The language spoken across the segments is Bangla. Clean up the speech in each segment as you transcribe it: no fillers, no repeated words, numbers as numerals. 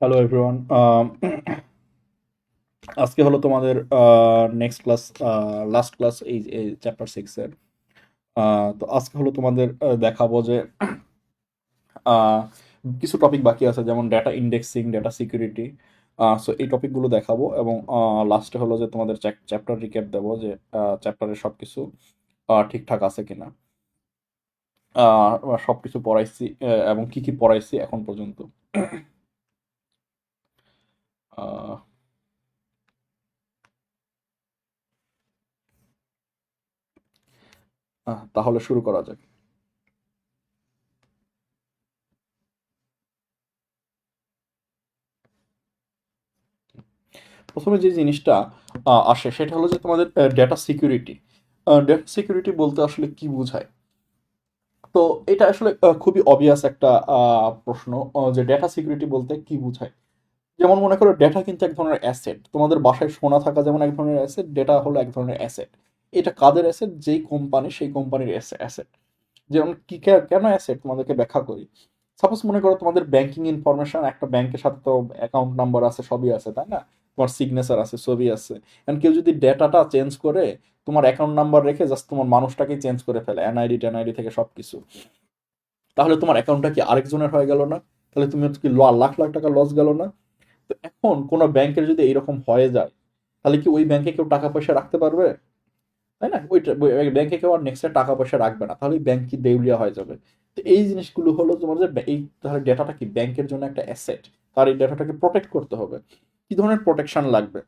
Hello everyone. আজকে হলো তোমাদের নেক্সট ক্লাস, লাস্ট ক্লাস এই চ্যাপ্টার সিক্সের। তো আজকে হলো তোমাদের দেখাবো যে আহ, কিছু টপিক বাকি আছে, যেমন data indexing, data security. So এই টপিকগুলো দেখাবো এবং লাস্টে হলো যে তোমাদের চ্যাপ্টার রিক্যাপ দেবো যে চ্যাপ্টারের সব কিছু ঠিকঠাক আছে কিনা, সব কিছু পড়াইছি এবং কি কি পড়াইছি এখন পর্যন্ত। আহ, তাহলে শুরু করা যাক। প্রথমে যে জিনিসটা আসে সেটা হলো যে তোমাদের ডেটা সিকিউরিটি। ডেটা সিকিউরিটি বলতে আসলে কি বোঝায়? তো এটা আসলে খুবই অবভিয়াস একটা প্রশ্ন, যে ডেটা সিকিউরিটি বলতে কি বোঝায়। যেমন মনে করো ডেটা কিন্তু এক ধরনের অ্যাসেট, তোমাদের বাসায় সোনা থাকা যেমন এক ধরনের অ্যাসেট, ডেটা হলো এক ধরনের অ্যাসেট। এটা কাদের অ্যাসেট? যেই কোম্পানি, সেই কোম্পানির অ্যাসেট। যেমন কি কেন অ্যাসেট তোমাদেরকে ব্যাখ্যা করি। সাপোজ মনে করো তোমাদের ব্যাংকিং ইনফরমেশন, একটা ব্যাংকের সাথে তো অ্যাকাউন্ট নাম্বার আছে, সবই আছে, তাই না? তোমার সিগনেচার আছে, ছবি আছে। এন্ড কেউ যদি ডেটাটা চেঞ্জ করে, তোমার অ্যাকাউন্ট নাম্বার রেখে জাস্ট তোমার মানুষটাকে চেঞ্জ করে ফেলে, এনআইডি টেনআইডি থেকে সবকিছু, তাহলে তোমার অ্যাকাউন্টটা কি আরেকজনের হয়ে গেল না? তাহলে তুমি কি লাখ লাখ টাকা লস গেল না? তো এখন কোনো ব্যাংকের যদি এইরকম হয়ে যায়, তাহলে কি ওই ব্যাংকে কেউ টাকা পয়সা রাখতে পারবে? তাই না? ওই ব্যাংকে কেউ আর নেক্সট টাকা পয়সা রাখবে না, তাহলে ব্যাংক কি দেউলিয়া হয়ে যাবে। তো এই জিনিসগুলো হলো তোমার যে এই তাহলে ডেটাটা কি ব্যাংকের জন্য একটা অ্যাসেট, তার এই ডেটাটাকে প্রোটেক্ট করতে হবে। কি ধরনের প্রোটেকশন লাগবে?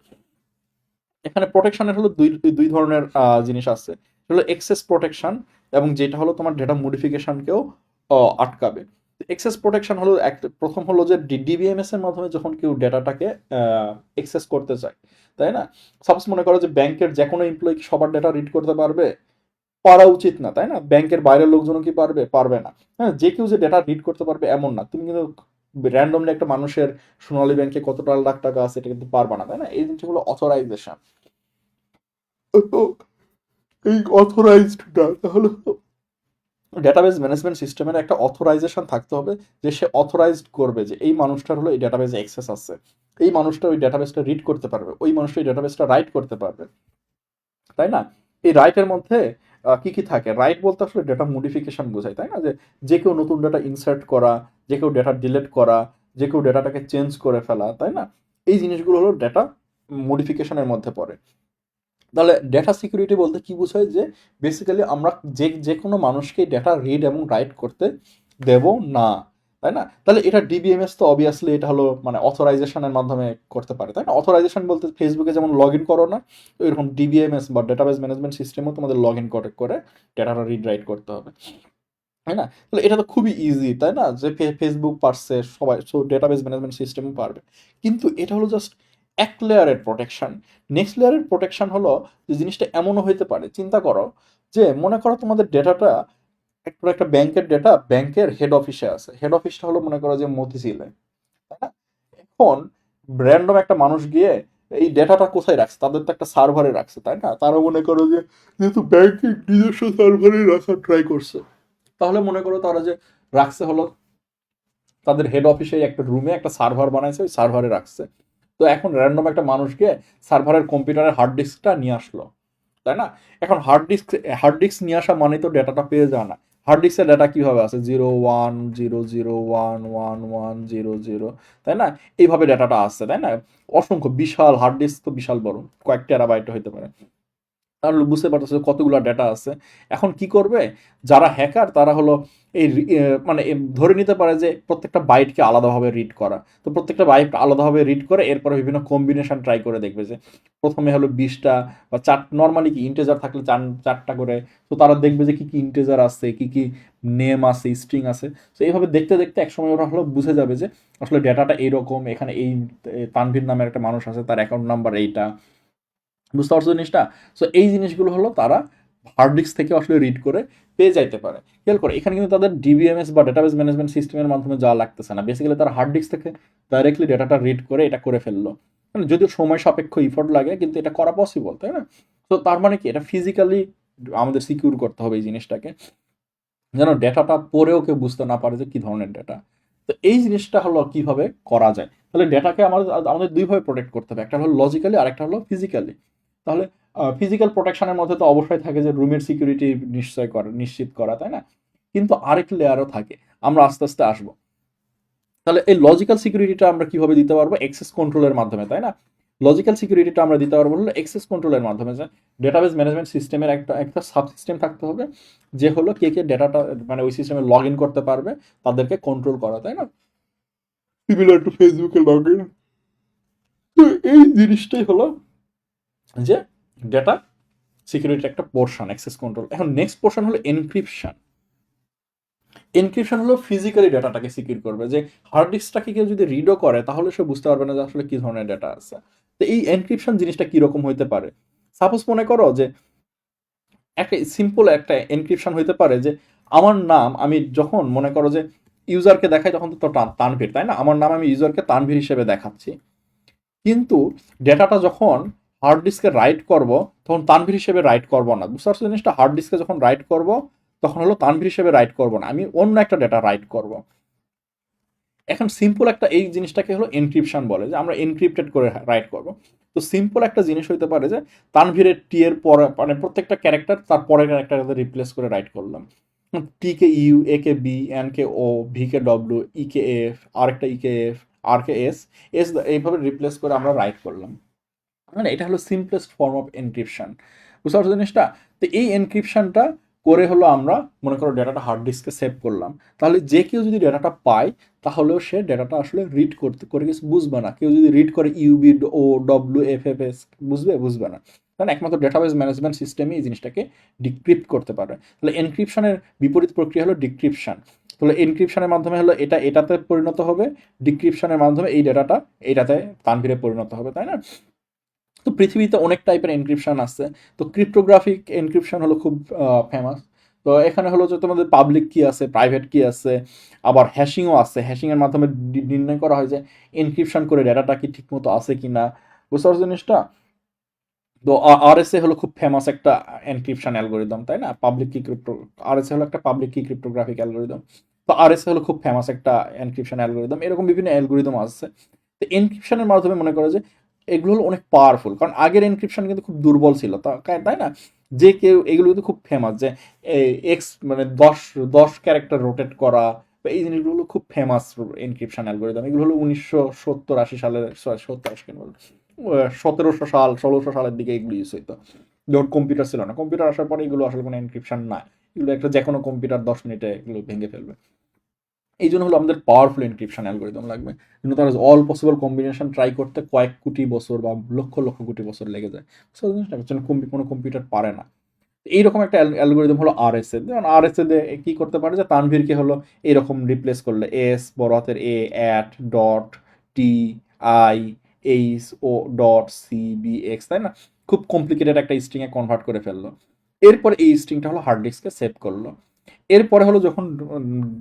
এখানে প্রোটেকশনের হলো দুই দুই ধরনের জিনিস আছে। হলো এক্সেস প্রোটেকশন, এবং যেটা হলো তোমার ডেটা মডিফিকেশনকেও আটকাবে। এক্সেস প্রোটেকশন হলো প্রথম হলো যে ডিবিএমএস এর মাধ্যমে যখন কেউ ডেটাটাকে এক্সেস করতে চায়, তাই না? সাপোজ মনে করো যে ব্যাংকের যে কোনো এমপ্লয়ি কি সবার ডেটা রিড করতে পারবে? পারা উচিত না, তাই না? ব্যাংকের বাইরের লোকজনও কি পারবে? পারবে না। হ্যাঁ, যে কেউ যে ডেটা রিড করতে পারবে এমন না। তুমি কিন্তু র্যান্ডমলি একটা মানুষের সোনালী ব্যাংকে কতটা লাখ টাকা আছে এটা কিন্তু পারবা না, তাই না? এই জিনিসগুলো অথরাইজেশন। তো এই অথরাইজডটা তাহলে ডেটাবেস ম্যানেজমেন্ট সিস্টেমের একটা অথরাইজেশন থাকতে হবে, যে সে অথরাইজড করবে যে এই মানুষটার হলো এই ডেটাবেসে অ্যাক্সেস আছে, এই মানুষটা ওই ডেটাবেসটা রিড করতে পারবে, ওই মানুষটা এই ডেটাবেসটা রাইট করতে পারবে, তাই না? এই রাইটের মধ্যে কি কি থাকে? রাইট বলতে আসলে ডেটা মডিফিকেশন বোঝায়, তাই না? যে যে কেউ নতুন ডেটা ইনসার্ট করা, যে কেউ ডেটা ডিলিট করা, যে কেউ ডেটাটাকে চেঞ্জ করে ফেলা, তাই না? এই জিনিসগুলো হলো ডেটা মডিফিকেশনের মধ্যে পড়ে। তাহলে ডেটা সিকিউরিটি বলতে কি বোঝায়? যে বেসিক্যালি আমরা যে যে কোনো মানুষকে ডেটা রিড এবং রাইট করতে দেব না, তাই না? তাহলে এটা ডিবিএমএস তো অবভিয়াসলি এটা হলো মানে অথরাইজেশনের মাধ্যমে করতে পারে, তাই না? অথরাইজেশন বলতে ফেসবুকে যেমন লগ ইন করো না, তো এরকম ডিবিএমএস বা ডেটাবেস ম্যানেজমেন্ট সিস্টেমও তোমাদের লগ ইন করে করে ডেটাটা রিড রাইট করতে হবে, তাই না? তাহলে এটা তো খুবই ইজি, তাই না? যে ফেসবুক পারছে, সবাই সো ডেটাবেস ম্যানেজমেন্ট সিস্টেমও পারবে। কিন্তু এটা হলো জাস্ট এক লেয়ারের প্রোটেকশন। নেক্সট লেয়ারের প্রোটেকশন হলো যে জিনিসটা এমনও হইতে পারে, চিন্তা করো যে মনে করো তোমাদের ডেটাটা একটা একটা ব্যাংকের ডেটা ব্যাংকের হেড অফিসে আছে, হেড অফিসটা হলো মনে করো যে মতিঝিলে, তাই না? এখন র্যান্ডম একটা মানুষ গিয়ে এই ডেটাটা কোথায় রাখছে? তাদের তো একটা সার্ভারে রাখছে, তাই না? তারা মনে করো যে যেহেতু ব্যাংকিং নিজস্ব সার্ভারে রাখার ট্রাই করছে, তাহলে মনে করো তারা যে রাখছে হলো তাদের হেড অফিসে একটা রুমে একটা সার্ভার বানাইছে, ওই সার্ভারে রাখছে। তো এখন র্যান্ডম একটা মানুষকে সার্ভারের কম্পিউটারের হার্ড ডিস্কটা নিয়ে আসলো, তাই না? এখন হার্ড ডিস্ক নিয়ে আসা মানে তো ডেটাটা পেয়ে যায় না। হার্ড ডিস্কের ডেটা কিভাবে আছে? 0 1 0 0 1 1 1 0 0, তাই না? এইভাবে ডেটাটা আসছে, তাই না? অসংখ্য বিশাল হার্ড ডিস্ক তো বিশাল বড়, কয়েক টেরাবাইট হইতে পারে। তাহলে বুঝতে পারতেছে কতগুলো ডেটা আছে। এখন কি করবে যারা হ্যাকার, তারা হলো এই মানে ধরে নিতে পারে যে প্রত্যেকটা বাইটকে আলাদাভাবে রিড করা। তো প্রত্যেকটা বাইট আলাদাভাবে রিড করে এরপরে বিভিন্ন কম্বিনেশন ট্রাই করে দেখবে যে প্রথমে হলো 20টা বা চার, নর্মালি কি ইন্টেজার থাকলে চারটা করে। তো তারা দেখবে যে কি কি ইন্টেজার আছে, কি কি নেম আছে, স্ট্রিং আছে। তো এইভাবে দেখতে দেখতে একসময় ওরা হলো বুঝে যাবে যে আসলে ডেটাটা এইরকম, এখানে এই তানভীর নামের একটা মানুষ আছে, তার অ্যাকাউন্ট নাম্বার এইটা। বুঝতে পারছো জিনিসটা? সো এই জিনিসগুলো হলো তারা হার্ড ডিস্ক থেকে আসলে রিড করে পেয়ে যাইতে পারে। খেয়াল করে এখানে কিন্তু তাদের ডিবিএমএস বা ডেটাবেস ম্যানেজমেন্ট সিস্টেমের মাধ্যমে যাওয়া লাগতেছে না, বেসিক্যালি তারা হার্ড ডিস্ক থেকে ডাইরেক্টলি ডেটাটা রিড করে এটা করে ফেললো। মানে যদিও সময় সাপেক্ষ ইফোর্ট লাগে, কিন্তু এটা করা পসিবল, তাই না? তো তার মানে কি, এটা ফিজিক্যালি আমাদের সিকিউর করতে হবে এই জিনিসটাকে, যেন ডেটাটা পড়েও কেউ বুঝতে না পারে যে কি ধরনের ডেটা। তো এই জিনিসটা হলো কিভাবে করা যায়। তাহলে ডেটাকে আমাদের আমাদের দুইভাবে প্রোটেক্ট করতে হবে, একটা হলো লজিক্যালি আর একটা হলো ফিজিক্যালি। তাহলে ফিজিক্যাল প্রোটেকশনের মধ্যে তো অবশ্যই থাকে যে রুমের সিকিউরিটি নিশ্চিত করা, তাই না? কিন্তু আরেক লেয়ারও থাকে, আমরা আস্তে আস্তে আসবো। তাহলে এই লজিক্যাল সিকিউরিটিটা আমরা কিভাবে দিতে পারবো? এক্সেস কন্ট্রোলের মাধ্যমে, তাই না? লজিক্যাল সিকিউরিটিটা আমরা দিতে পারবো হলো এক্সেস কন্ট্রোলের মাধ্যমে, যে ডেটাবেস ম্যানেজমেন্ট সিস্টেমের একটা একটা সাব সিস্টেম থাকতে হবে, যে হলো কে কে ডেটাটা মানে ওই সিস্টেমে লগ ইন করতে পারবে, তাদেরকে কন্ট্রোল করা, তাই না? সিমিলার টু ফেসবুকে লগ ইন। তো এই জিনিসটাই হলো যে ডেটা সিকিউরিটির একটা পোর্শন, অ্যাক্সেস কন্ট্রোল। এখন নেক্সট পোর্শন হলো এনক্রিপশন। এনক্রিপশন হলো ফিজিক্যালি ডাটাটাকে সিকিউর করবে, যে হার্ড ডিস্কটাকে কেউ যদি রিডও করে তাহলে সে বুঝতে পারবে না যে আসলে কি ধরনের ডাটা আছে। তো এই এনক্রিপশন জিনিসটা কিরকম হইতে পারে? সাপোজ মনে করো যে একটা সিম্পল একটা এনক্রিপশন হইতে পারে যে আমার নাম আমি যখন মনে করো যে ইউজারকে দেখাই তখন তো তানভীর, তাই না? আমার নাম আমি ইউজারকে তানভীর হিসেবে দেখাচ্ছি, কিন্তু ডেটাটা যখন হার্ড ডিস্কে রাইট করব তখন তানভীর হিসেবে রাইট করব না। বুঝতে পারছো জিনিসটা? হার্ড ডিস্কে যখন রাইট করব তখন হলো তানভীর হিসেবে রাইট করব না, আমি অন্য একটা ডেটা রাইট করব। এখন সিম্পল একটা এই জিনিসটাকে হলো এনক্রিপশন বলে, যে আমরা এনক্রিপ্টেড করে রাইট করব। তো সিম্পল একটা জিনিস হইতে পারে যে তানভীরের টি এর পরে মানে প্রত্যেকটা ক্যারেক্টার তার পরের ক্যারেক্টার রিপ্লেস করে রাইট করলাম। T K U, A K B, N K O, V K W, E K F, আরেকটা E K F, R K S, S এইভাবে রিপ্লেস করে আমরা রাইট করলাম। মানে এটা হলো সিম্পলেস্ট ফর্ম অফ এনক্রিপশন। বুঝতে পারছো জিনিসটা? তো এই এনক্রিপশনটা করে হলো আমরা মনে করো ডেটাটা হার্ড ডিস্কে সেভ করলাম, তাহলে যে কেউ যদি ডেটাটা পায় তাহলেও সে ডেটাটা আসলে রিড করতে করে কিছু বুঝবে না। কেউ যদি রিড করে U B O W F F S, বুঝবে না। কারণ একমাত্র ডেটাবেস ম্যানেজমেন্ট সিস্টেমই এই জিনিসটাকে ডিক্রিপ্ট করতে পারে। তাহলে এনক্রিপশনের বিপরীত প্রক্রিয়া হলো ডিক্রিপশন। তাহলে এনক্রিপশনের মাধ্যমে হলো এটা এটাতে পরিণত হবে, ডিক্রিপশনের মাধ্যমে এই ডেটাটা এইটাতে তানভীরে পরিণত হবে, তাই না? তো পৃথিবীতে অনেক টাইপের এনক্রিপশন আছে। তো ক্রিপ্টোগ্রাফিক এনক্রিপশন হলো খুব ফেমাস। তো এখানে হলো যে তোমাদের পাবলিক কি আছে, প্রাইভেট কি আছে, আবার হ্যাশিংও আছে। হ্যাশিং এর মাধ্যমে নির্ণয় করা হয় যে এনক্রিপশন করে ডেটাটা কি ঠিকমতো আছে কিনা। বুঝতে পারছো জিনিসটা? তো আরএসএ হলো খুব ফেমাস একটা এনক্রিপশন অ্যালগোরিদম, তাই না? পাবলিক কি ক্রিপ্টো আরএসএ হলো একটা পাবলিক কি ক্রিপ্টোগ্রাফিক অ্যালগোরিদম। তো আরএসএ হলো খুব ফেমাস একটা এনক্রিপশন অ্যালগোরিদম। এরকম বিভিন্ন অ্যালগোরিদম আছে। তো এনক্রিপশনের মাধ্যমে মনে করো যে এগুলো হলো অনেক পাওয়ারফুল, কারণ আগের এনক্রিপশন কিন্তু খুব দুর্বল ছিল, তাই না? যে কেউ এগুলো কিন্তু খুব ফেমাস, যে এক্স মানে দশ ক্যারেক্টার রোটেট করা বা এই জিনিসগুলো খুব ফেমাস এনক্রিপশন অ্যালগোরিদম। এগুলো হলো 1970-80 সালের, 70-80 কেন বলবো, 1700 সাল 1600 সালের দিকে এগুলো ইউজ হইতো, যখন কম্পিউটার ছিল না। কম্পিউটার আসার পরে এগুলো আসলে কোনো এনক্রিপশন না, এগুলো একটা যে কোনো কম্পিউটার 10 মিনিটে এগুলো ভেঙে ফেলবে। এই জন্য হলো আমাদের পাওয়ারফুল এনক্রিপশন অ্যালগোরিদম লাগবে, কিন্তু তার অল পসিবল কম্বিনেশন ট্রাই করতে কয়েক কোটি বছর বা লক্ষ লক্ষ কোটি বছর লেগে যায়। সো জিনিসটা কোনো কম্পিউটার পারে না। এইরকম একটা অ্যালগোরিদম হলো আরএসএ। যেমন আরএসএ দিয়ে কি করতে পারে, যে তানভীরকে হলো এরকম রিপ্লেস করলে এস বড় হাতের A at dot T I H O dot C B X, তাই না? খুব কমপ্লিকেটেড একটা স্ট্রিংয়ে কনভার্ট করে ফেললো। এরপর এই স্ট্রিংটা হলো হার্ড ডিস্কে সেভ করলো। এরপরে হলো যখন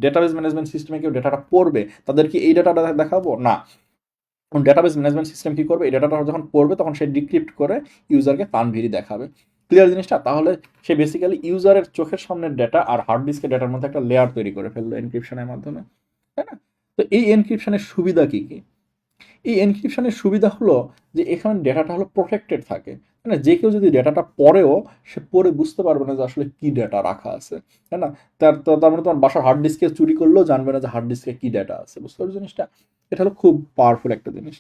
ডেটাবেস ম্যানেজমেন্ট সিস্টেমে কেউ ডেটাটা পড়বে, তাদের কি এই ডাটাটা দেখাবো না। ডেটাবেস ম্যানেজমেন্ট সিস্টেম কি করবে, এই ডাটাটা যখন পড়বে তখন সে ডিক্রিপ্ট করে ইউজারকে তানভীরই দেখাবে। ক্লিয়ার জিনিসটা? তাহলে সে বেসিক্যালি ইউজারের চোখের সামনের ডেটা আর হার্ড ডিস্কের ডেটার মধ্যে একটা লেয়ার তৈরি করে ফেললো এনক্রিপশনের মাধ্যমে, তাই না? তো এই এনক্রিপশনের সুবিধা কি কি? এই এনক্রিপশনের সুবিধা হলো যে এখানে ডেটাটা হলো প্রোটেক্টেড থাকে, মানে যে কেউ যদি ডেটাটা পড়েও সে পড়ে বুঝতে পারবে না যে আসলে কি ডেটা রাখা আছে, তাই না? তার মানে তোমার বাসার হার্ড ডিস্কে চুরি করলেও জানবে না যে হার্ড ডিস্কে কি ডেটা আছে। বুঝতে পারছো জিনিসটা? এটা হলো খুব পাওয়ারফুল একটা জিনিস।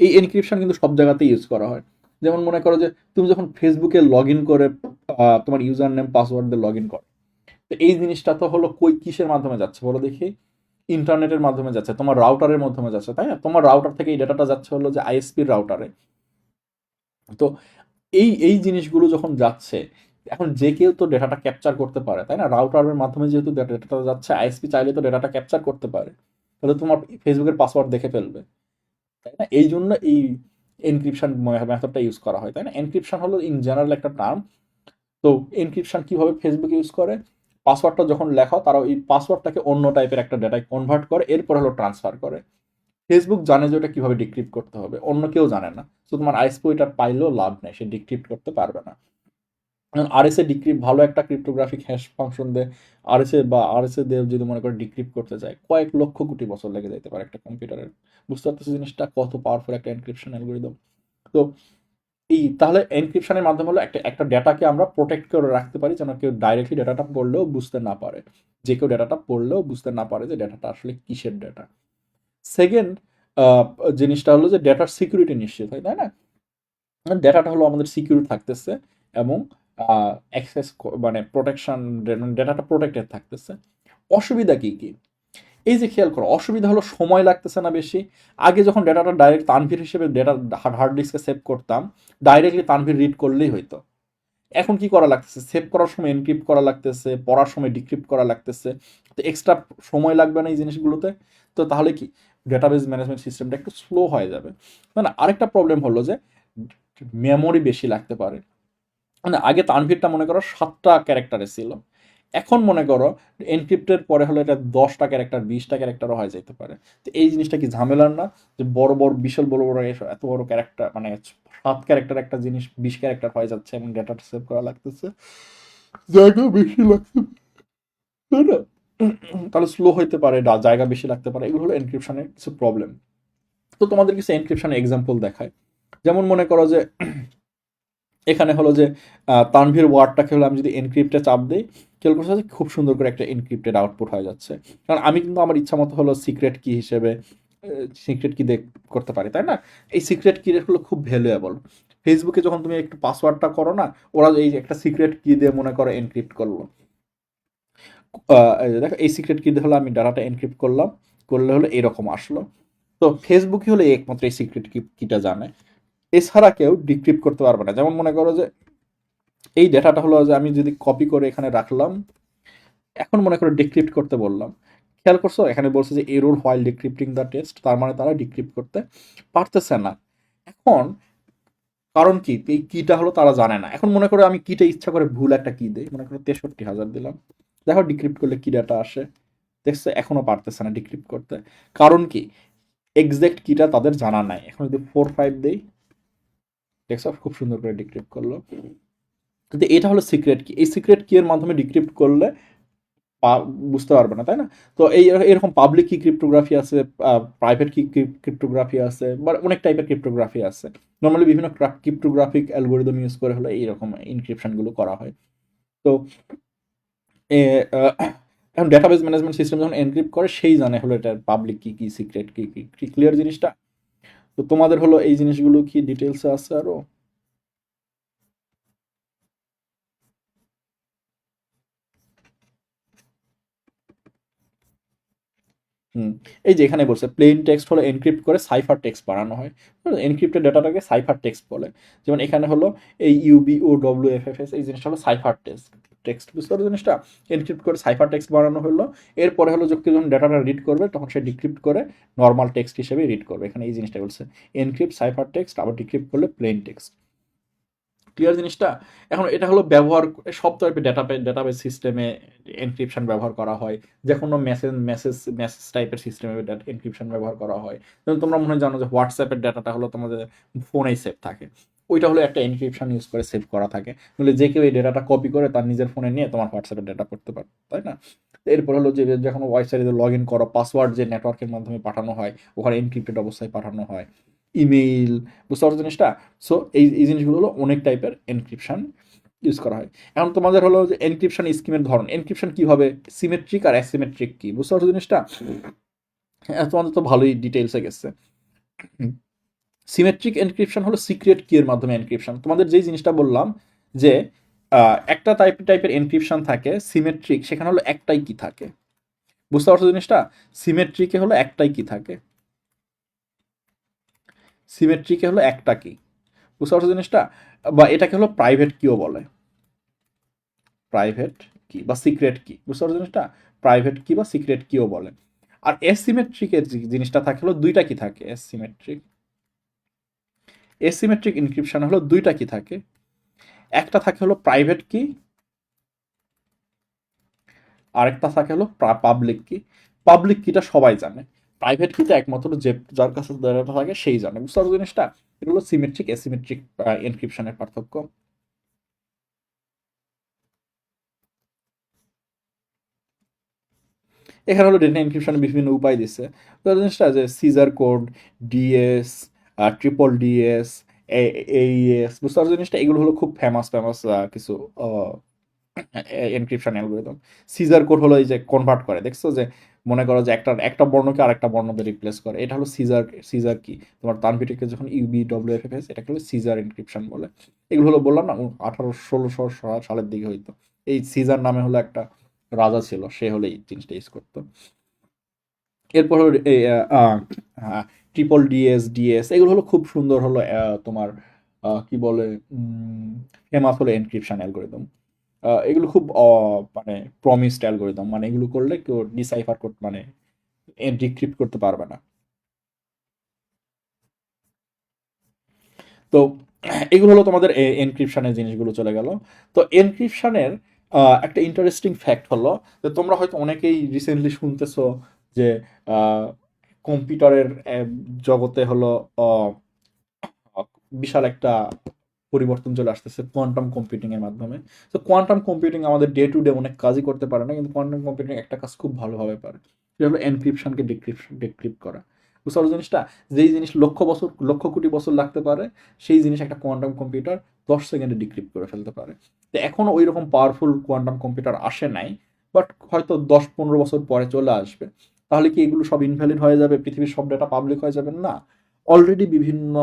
এই এনক্রিপশন কিন্তু সব জায়গাতেই ইউজ করা হয়। যেমন মনে করো যে তুমি যখন ফেসবুকে লগ ইন করে তোমার ইউজার নেম পাসওয়ার্ড দিয়ে লগ ইন করো, তো এই জিনিসটা তো হলো কই কিসের মাধ্যমে যাচ্ছে বলো দেখি? ইন্টারনেটের মাধ্যমে যাচ্ছে, তোমার রাউটারের মাধ্যমে যাচ্ছে, তাই না? তোমার রাউটার থেকে এই ডেটাটা যাচ্ছে হলো যে আইএসপির রাউটারে। তো এই এই জিনিসগুলো যখন যাচ্ছে, এখন যে কেউ তো ডেটাটা ক্যাপচার করতে পারে, তাই না? রাউটারের মাধ্যমে যেহেতু ডেটাটা যাচ্ছে, আইএসপি চাইলে তো ডেটাটা ক্যাপচার করতে পারে, তাহলে তোমার ফেসবুকের পাসওয়ার্ড দেখে ফেলবে, তাই না? এই জন্য এই এনক্রিপশন মেথডটা ইউজ করা হয়, তাই না? এনক্রিপশন হলো ইন জেনারেল একটা টার্ম। তো এনক্রিপশন কিভাবে ফেসবুক ইউজ করে, পাসওয়ার্ডটা যখন লেখা তারা ওই পাসওয়ার্ডটাকে অন্য টাইপের একটা ডেটায় কনভার্ট করে, এরপর হলো ট্রান্সফার করে। ফেসবুক জানে যে ওটা কিভাবে ডিক্রিপ্ট করতে হবে, অন্য কেউ জানে না। তো তোমার আইএসপি ওইটা পাইলেও লাভ নেই, সে ডিক্রিপ্ট করতে পারবে না। আরএসএ ডিক্রিপ্ট ভালো একটা ক্রিপ্টোগ্রাফিক হ্যাশ ফাংশন দেয়, আরএসএ দিয়ে যদি মনে করে ডিক্রিপ্ট করতে যায় কয়েক লক্ষ কোটি বছর লেগে যেতে পারে একটা কম্পিউটারের। বুঝতে পারতেছি জিনিসটা কত পাওয়ারফুল একটা এনক্রিপশন অ্যালগোরিদম। তো তাহলে এনক্রিপশনের মাধ্যমে হলো একটা একটা ডেটাকে আমরা প্রোটেক্ট করে রাখতে পারি যেন কেউ ডাইরেক্টলি ডেটাটা পড়লেও বুঝতে না পারে, যে কেউ ডেটাটা পড়লেও বুঝতে না পারে যে ডেটাটা আসলে কিসের ডেটা। সেকেন্ড জিনিসটা হলো যে ডেটার সিকিউরিটি নিশ্চিত হয়, তাই না? ডেটাটা হলো আমাদের সিকিউর থাকতেছে এবং অ্যাক্সেস মানে প্রোটেকশন, ডেটাটা প্রোটেক্টেড থাকতেছে। অসুবিধা কি কি? এই যে খেয়াল করো, অসুবিধা হলো সময় লাগতেছে না বেশি। আগে যখন ডেটাটা ডাইরেক্ট তানভীর হিসেবে ডেটা হার্ড ডিস্কে সেভ করতাম, ডাইরেক্টলি তানভীর রিড করলেই হইতো। এখন কি করা লাগতেছে, সেভ করার সময় এনক্রিপ্ট করা লাগতেছে, পড়ার সময় ডিক্রিপ্ট করা লাগতেছে। তো এক্সট্রা সময় লাগবে না এই জিনিসগুলোতে। তো তাহলে কি ডেটাবেস ম্যানেজমেন্ট সিস্টেমটা একটু স্লো হয়ে যাবে। না, আরেকটা প্রবলেম হলো যে মেমোরি বেশি লাগতে পারে। মানে আগে তানভীরটা মনে করো 7টা ক্যারেক্টারে ছিল, এখন মনে করো এনক্রিপ্টের পরে হলো এটা 10টা ক্যারেক্টার 20টা ক্যারেক্টারও হয়ে যেতে পারে। তো এই জিনিসটা কি ঝামেলার না? যে বড় বড় বিশাল বড় বড় এত বড় ক্যারেক্টার, মানে 7 ক্যারেক্টার একটা জিনিস 20 ক্যারেক্টার হয়ে যাচ্ছে এবং ডেটাটা সেভ করা লাগতেছে, জায়গা বেশি লাগছে, তাই না? তাহলে স্লো হইতে পারে, জায়গা বেশি লাগতে পারে, এগুলো হলো এনক্রিপশনের কিছু প্রবলেম। তো তোমাদের কিছু এনক্রিপশনের এক্সাম্পল দেখায়। যেমন মনে করো যে এখানে হলো যে তানভীর ওয়ার্ডটাকে হলো আমি যদি এনক্রিপ্টে চাপ দিই, খেয়াল করছে যে খুব সুন্দর করে একটা এনক্রিপ্টেড আউটপুট হয়ে যাচ্ছে। কারণ আমি কিন্তু আমার ইচ্ছা মতো হলো সিক্রেট কি হিসেবে সিক্রেট কি করতে পারি, তাই না? এই সিক্রেট কি হলো খুব ভ্যালুয়েবল। ফেসবুকে যখন তুমি একটু পাসওয়ার্ডটা করো না, ওরা এই যে একটা সিক্রেট কি দিয়ে মনে করো এনক্রিপ্ট করলো। দেখো এই সিক্রেট কি দিয়ে হলো আমি ডাটাটা এনক্রিপ্ট করলাম, করলে হলো এরকম আসলো। তো ফেসবুকই হলো একমাত্র এই সিক্রেট কিটা জানে, এছাড়া কেউ ডিক্রিপ্ট করতে পারবে না। যেমন মনে করো যে এই ডেটাটা হলো যে আমি যদি কপি করে এখানে রাখলাম, এখন মনে করো ডিক্রিপ্ট করতে বললাম, খেয়াল করছো এখানে বলছে যে এরর হোয়াইল ডিক্রিপ্টিং দ্য টেক্সট, তার মানে তারা ডিক্রিপ্ট করতে পারতেছে না। এখন কারণ কি, এই কিটা হলো তারা জানে না। এখন মনে করো আমি কিটা ইচ্ছা করে ভুল একটা কি দেই, মনে করো 63,000 দিলাম, দেখো ডিক্রিপ্ট করলে কি ডাটা আসে, দেখছো এখনো পারতেছে না ডিক্রিপ্ট করতে। কারণ কি, এক্সাক্ট কিটা তাদের জানা নাই। এখন যদি 4-5 দেই, দেখছো খুব সুন্দর করে ডিক্রিপ্ট করলো। কিন্তু এটা হলো সিক্রেট কি, এই সিক্রেট কি এর মাধ্যমে ডিক্রিপ্ট করলে বুঝতে পারবে না, তাই না? তো এরকম পাবলিক কি ক্রিপ্টোগ্রাফি আছে, প্রাইভেট কি ক্রিপ্টোগ্রাফি আছে, বা অনেক টাইপের ক্রিপ্টোগ্রাফি আছে। নর্মালি বিভিন্ন ক্রিপ্টোগ্রাফিক অ্যালগোরিদম ইউজ করে হলো এইরকম ইনক্রিপশনগুলো করা হয়। তো এ, আহ, এখন ডেটাবেস ম্যানেজমেন্ট সিস্টেম যখন এনক্রিপ্ট করে সেই জানে হলো এটা পাবলিক কি কি সিক্রেট কি কি ক্লিয়ার জিনিসটা। তো তোমাদের হলো এই জিনিসগুলো কি ডিটেলসে আছে আরো? হুম, এই যে এখানে বলছে প্লেন টেক্সট হলো এনক্রিপ্ট করে সাইফার টেক্সট বানানো হয়। এনক্রিপ্টেড ডাটাটাকে সাইফার টেক্সট বলে। যেমন এখানে হলো এই UBOWFFS এই জিনিসটা হলো সাইফার টেক্সট। টেক্সট বুঝতে পারো জিনিসটা, এনক্রিপ্ট করে সাইফার টেক্সট বানানো হলো। এরপরে হলো যখন ডাটাটা রিড করবে তখন সে ডিক্রিপ্ট করে নর্মাল টেক্সট হিসেবে রিড করবে। এখানে এই জিনিসটা বলছে এনক্রিপ্ট সাইফার টেক্সট, আবার ডিক্রিপ্ট করলে প্লেন টেক্সট। ক্লিয়ার জিনিসটা? এখন এটা হলো ব্যবহার সব টাইপের ডাটাবেস সিস্টেমে এনক্রিপশন ব্যবহার করা হয়। যে কোনো মেসেজ টাইপের সিস্টেমে এনক্রিপশন ব্যবহার করা হয়। যেমন তোমরা মনে হয় জানো যে হোয়াটসঅ্যাপের ডাটাটা হলো তোমাদের ফোনেই সেভ থাকে, ওইটা হলো একটা এনক্রিপশন ইউজ করে সেভ করা থাকে। নইলে যে কেউ এই ডেটাটা কপি করে তার নিজের ফোনে নিয়ে তোমার হোয়াটসঅ্যাপের ডেটা পড়তে পারে, তাই না? এরপর হলো যে যখন ওয়েবসাইটে লগ ইন করো, পাসওয়ার্ড যে নেটওয়ার্কের মাধ্যমে পাঠানো হয় ওখানে এনক্রিপ্টেড অবস্থায় পাঠানো হয়, ইমেইল, বুঝতে পারছো জিনিসটা? সো এই জিনিসগুলো হলো অনেক টাইপের এনক্রিপশন ইউজ করা হয়। এখন তোমাদের হলো যে এনক্রিপশন স্কিমের ধরন, এনক্রিপশন কি হবে, সিমেট্রিক আর অ্যাসিমেট্রিক কি, বুঝতে পারছো জিনিসটা? হ্যাঁ, তোমাদের তো ভালোই ডিটেলসে গেছে। সিমেট্রিক এনক্রিপশন হলো সিক্রেট কি এর মাধ্যমে এনক্রিপশন। তোমাদের যেই জিনিসটা বললাম যে একটা টাইপের এনক্রিপশন থাকে সিমেট্রিক, সেখানে হলো একটাই কি থাকে, বুঝতে পারছো জিনিসটা? সিমেট্রিকে হলো একটাই কি থাকে, সিমেট্রিকে হলো একটা কি, বুঝতে পারছো জিনিসটা? বা এটাকে হলো প্রাইভেট কিও বলে, প্রাইভেট কি বা সিক্রেট কি, বুঝতে পারছো জিনিসটা? প্রাইভেট কি বা সিক্রেট কিও বলে। আর এসিমেট্রিকের জিনিসটা থাকে হলো দুইটা কি থাকে, এসিমেট্রিক, এসিমেট্রিক ইনক্রিপশন হলো দুইটা কি থাকে, একটা থাকে হলো প্রাইভেট কি, আরেকটা থাকে হলো পাবলিক কি। পাবলিক কিটা সবাই জানে, প্রাইভেট কিটা একমাত্র যে যার কাছে ডাটা থাকে সেই জানে, বুঝতে পারছো জিনিসটা? এটা হলো সিমেট্রিক এসিমেট্রিক এনক্রিপশনের পার্থক্য। এখানে হলো ডেটা এনক্রিপশনের বিভিন্ন উপায় দিচ্ছে। তো জিনিসটা যে Caesar code, DES, triple DES, AES, বুঝতে পারছো জিনিসটা? এগুলো হলো খুব ফেমাস ফেমাস কিছু এনক্রিপশন অ্যালগরিদম। সিজার কোড হলো এই যে কনভার্ট করে, দেখছো যে মনে করো যে একটা একটা বর্ণকে আরেকটা বর্ণতে রিপ্লেস করে, এটা হলো সিজার। সিজার কি তোমার তানভিটিকে যখন ইউবিডব্লিউএফএস, এটাকে হলো সিজার এনক্রিপশন বলে। এগুলো হলো বললাম না 1800-1600 সালের দিকে হইতো। এই সিজার নামে হলো একটা রাজা ছিল, সে হলো এই জিনিসটা ইউজ করতো। এরপর হলো এই ট্রিপল ডিএস, ডিএস, এগুলো হলো খুব সুন্দর হলো তোমার কি বলে ফেমাস হলো এনক্রিপশন অ্যালগরিদম। এগুলো খুব মানে প্রমিসড অ্যালগরিদম, মানে এগুলো করলে কেউ ডিসাইফার করতে মানে ডিক্রিপ্ট করতে পারবে না। তো এগুলো হলো তোমাদের এনক্রিপশনের জিনিসগুলো চলে গেল। তো এনক্রিপশনের একটা ইন্টারেস্টিং ফ্যাক্ট হলো যে তোমরা হয়তো অনেকেই রিসেন্টলি শুনতেছো যে কম্পিউটারের জগতে হলো আহ, বিশাল একটা পরিবর্তন চলে আসতেছে কোয়ান্টাম কম্পিউটিং এর মাধ্যমে। তো কোয়ান্টাম কম্পিউটিং আমাদের ডে টু ডে অনেক কাজই করতে পারে না, কিন্তু কোয়ান্টাম কম্পিউটিং একটা কাজ খুব ভালোভাবে পারে, সেটা হলো এনক্রিপশনকে ডিক্রিপ্ট করা। বুঝতে পারছো জিনিসটা? যেই জিনিস লক্ষ বছর, লক্ষ কোটি বছর লাগতে পারে, সেই জিনিস একটা কোয়ান্টাম কম্পিউটার 10 সেকেন্ডে ডিক্রিপ্ট করে ফেলতে পারে। তো এখনো ওই রকম পাওয়ারফুল কোয়ান্টাম কম্পিউটার আসে নাই, বাট হয়তো 10-15 বছর পরে চলে আসবে। তাহলে কি এগুলো সব ইনভ্যালিড হয়ে যাবে, পৃথিবীর সব ডেটা পাবলিক হয়ে যাবে? না। অলরেডি বিভিন্ন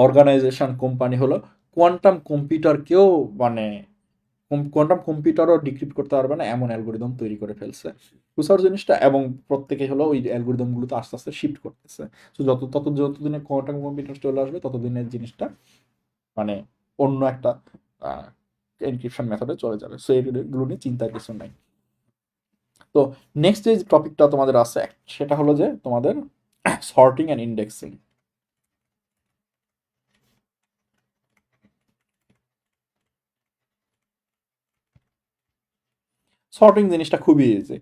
অর্গানাইজেশন, কোম্পানি হলো কোয়ান্টাম কম্পিউটারকেও মানে কোয়ান্টাম কম্পিউটারও ডিক্রিপ্ট করতে পারবে না এমন অ্যালগোরিদম তৈরি করে ফেলছে। বুঝার জিনিসটা, এবং প্রত্যেকে হলো ওই অ্যালগোরিদমগুলোতে আস্তে আস্তে শিফট করতেছে। তো যতদিনে কোয়ান্টাম কম্পিউটার চলে আসবে ততদিনের জিনিসটা মানে অন্য একটা এনক্রিপশন মেথডে চলে যাবে। সো এগুলো নিয়ে চিন্তার কিছু নাই। তো নেক্সট যে টপিকটা তোমাদের আছে সেটা হলো যে তোমাদের সর্টিং অ্যান্ড ইন্ডেক্সিং। সর্টিং জিনিসটা খুবই ইজি।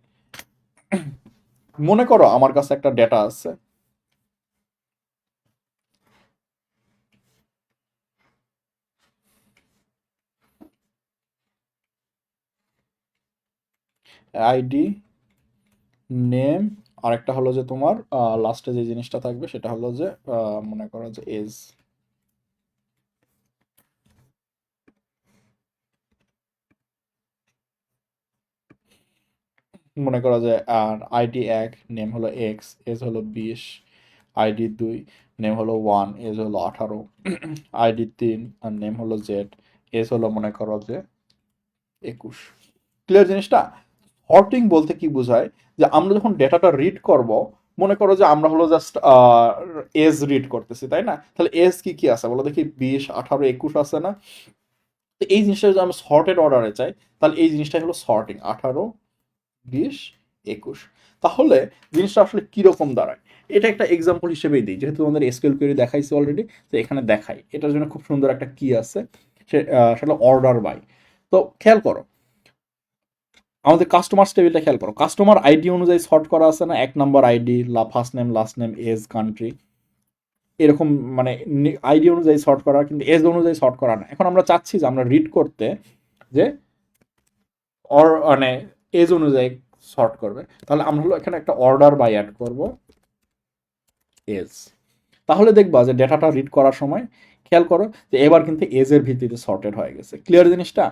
মনে করো আমার কাছে একটা ডেটা আছে, আইডি, নেম, আরেকটা হলো যে তোমার লাস্টে যে জিনিসটা থাকবে সেটা হলো যে মনে করো যে এজ। মনে করো যে আর আইডি 1, নেম হলো এক্স, এজ হলো 20, আইডি 2, নেম হলো 1, এজ হলো 18, আইডি 3 আর নেম হলো জেড, এজ হলো মনে করো যে 21। ক্লিয়ার জিনিসটা? সর্টিং বলতে কি বোঝায় যে আমরা যখন ডেটাটা রিড করব, মনে করো যে আমরা হলো জাস্ট এজ রিড করতেছি, তাই না? তাহলে এজ কি কি আছে বলো দেখি, 20, 18, 21 আছে না? তো এই জিনিসটা যদি আমরা সর্টেড অর্ডারে চাই, তাহলে এই জিনিসটাই হলো সর্টিং, 18, 20, 21। তাহলে জিনিসটা আসলে কিরকম দাঁড়ায়, এটা একটা এক্সাম্পল হিসেবেই দিই, যেহেতু আমাদের এসকিউএল কোয়েরি দেখাইছে অলরেডি, তো এখানে দেখাই। এটার জন্য খুব সুন্দর একটা কি আছে, সেটা অর্ডার বাই। তো খেয়াল করো, আমাদের কাস্টমার টেবিলটা খেয়াল করো, কাস্টমার আইডি অনুযায়ী সর্ট করা আছে না? 1 নম্বর ID, first name, last name, age, country, এরকম মানে আইডি অনুযায়ী সর্ট করা, কিন্তু এজ অনুযায়ী সর্ট করা না। এখন আমরা চাচ্ছি যে আমরা রিড করতে যে মানে এজ অনুযায়ী সর্ট করবে, তাহলে আমরা হলো এখানে একটা অর্ডার বাই অ্যাড করব এজ। তাহলে দেখবা যে ডেটাটা রিড করার সময় খেয়াল করো যে এবার কিন্তু এজের ভিত্তিতে সর্টেড হয়ে গেছে। ক্লিয়ার জিনিসটা?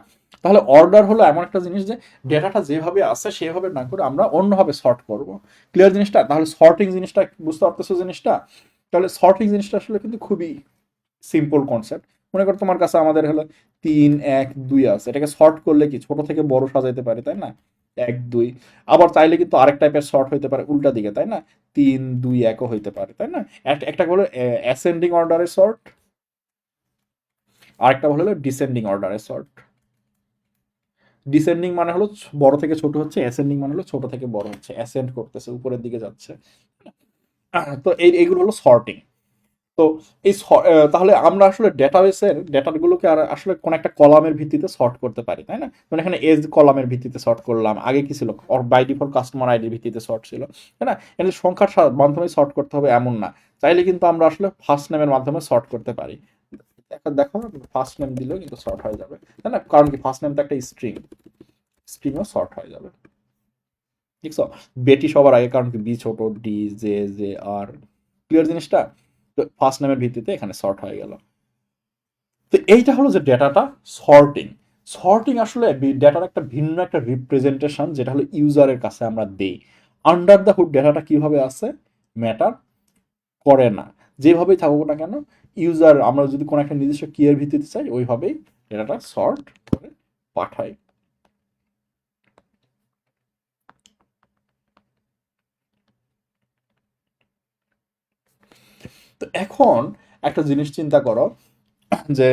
তাহলে অর্ডার হলো এমন একটা জিনিস যে ডেটাটা যেভাবে আসছে সেভাবে না করে আমরা অন্যভাবে সর্ট করব। ক্লিয়ার জিনিসটা? তাহলে সর্টিং জিনিসটা বুঝতে পারতেছো জিনিসটা? তাহলে সর্টিং জিনিসটা আসলে কিন্তু খুবই সিম্পল কনসেপ্ট। মনে করো তোমার কাছে আমাদের হলো 3, 1, 2 আছে, এটাকে সর্ট করলে কি ছোট থেকে বড় সাজাইতে পারি, তাই না? 1, 2। আবার চাইলে কিন্তু আরেক টাইপের সর্ট হইতে পারে উল্টা দিকে, তাই না? 3, 2, 1ও হইতে পারে, তাই না? একটা হলো অ্যাসেন্ডিং অর্ডারের সর্ট, আরেকটা হলো ডিসেন্ডিং অর্ডারের সর্ট। ডিসেন্ডিং মানে হলো বড় থেকে ছোট হচ্ছে, অ্যাসেন্ডিং মানে হলো ছোট থেকে বড় হচ্ছে, অ্যাসেন্ড করতেছে, উপরের দিকে যাচ্ছে। তো এইগুলো হলো সর্টিং। তো তাহলে আমরা আসলে ডেটাবেসের ডেটাগুলোকে আর আসলে কোন একটা কলামের ভিত্তিতে সর্ট করতে পারি, তাই না? মানে এখানে এজ কলামের ভিত্তিতে সর্ট করলাম, আগে কি ছিল বাই ডিফল্ট কাস্টমার আইডির ভিত্তিতে সর্ট ছিল, তাই না? এখানে সংখ্যার মাধ্যমে সর্ট করতে হবে এমন না, চাইলে কিন্তু আমরা আসলে ফার্স্ট নেমের মাধ্যমে সর্ট করতে পারি। দেখো ফার্স্ট নেম দিলেও কিন্তু সর্ট হয়ে যাবে, তাই না? কারণ কি ফার্স্ট নেম তো একটা স্ট্রিং, স্ট্রিংও সর্ট হয়ে যাবে। দেখছো, বেটি সবার আগে, কারণ কি বি ছোট, D, J, J R, clear জিনিসটা? তো ফার্স্ট নেমের ভিত্তিতে এখানে সর্ট হয়ে গেল। তো এইটা হলো যে ডেটাটা সর্টিং। সর্টিং আসলে ডেটার একটা ভিন্ন একটা রিপ্রেজেন্টেশন, যেটা হলো ইউজারের কাছে আমরা দেই। আন্ডার দ্য হুড ডেটাটা কিভাবে আছে ম্যাটার করে না, যেভাবেই থাকুক না কেন, ইউজার আমরা যদি কোনো একটা নির্দিষ্ট কিয়ের ভিত্তিতে চাই ওইভাবেই ডেটাটা সর্ট করে পাঠাই। তো এখন একটা জিনিস চিন্তা করো যে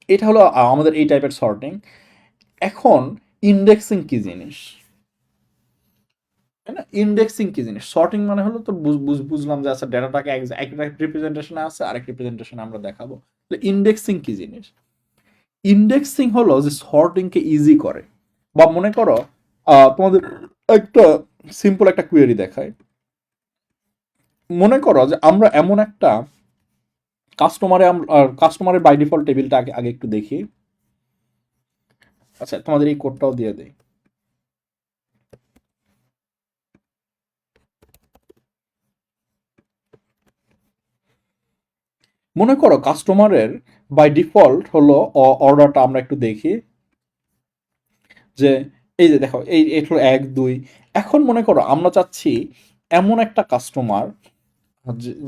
এটা হলো আমাদের এই টাইপের সর্টিং। এখন ইন্ডেক্সিং কি জিনিস, তাই না? ইন্ডেক্সিং কি জিনিস? সর্টিং মানে হলো তো বুঝলাম যে আচ্ছা ডেটাটাকে এক রিপ্রেজেন্টেশনে আছে, আরেক রিপ্রেজেন্টেশনে আমরা দেখাবো। ইন্ডেক্সিং কি জিনিস? ইন্ডেক্সিং হলো যে সর্টিংকে ইজি করে। বা মনে করো তোমাদের একটা সিম্পল একটা কোয়েরি দেখায়। মনে করো যে আমরা এমন একটা কাস্টমারের বাই ডিফল্ট টেবিলটা আগে আগে একটু দেখি। আচ্ছা, তোমাদের এই কোডটাও দিয়ে দেই। মনে করো কাস্টমারের বাই ডিফল্ট হলো অর্ডারটা আমরা একটু দেখি, যে এই যে দেখো এই হলো 1 2। এখন মনে করো আমরা চাচ্ছি এমন একটা কাস্টমার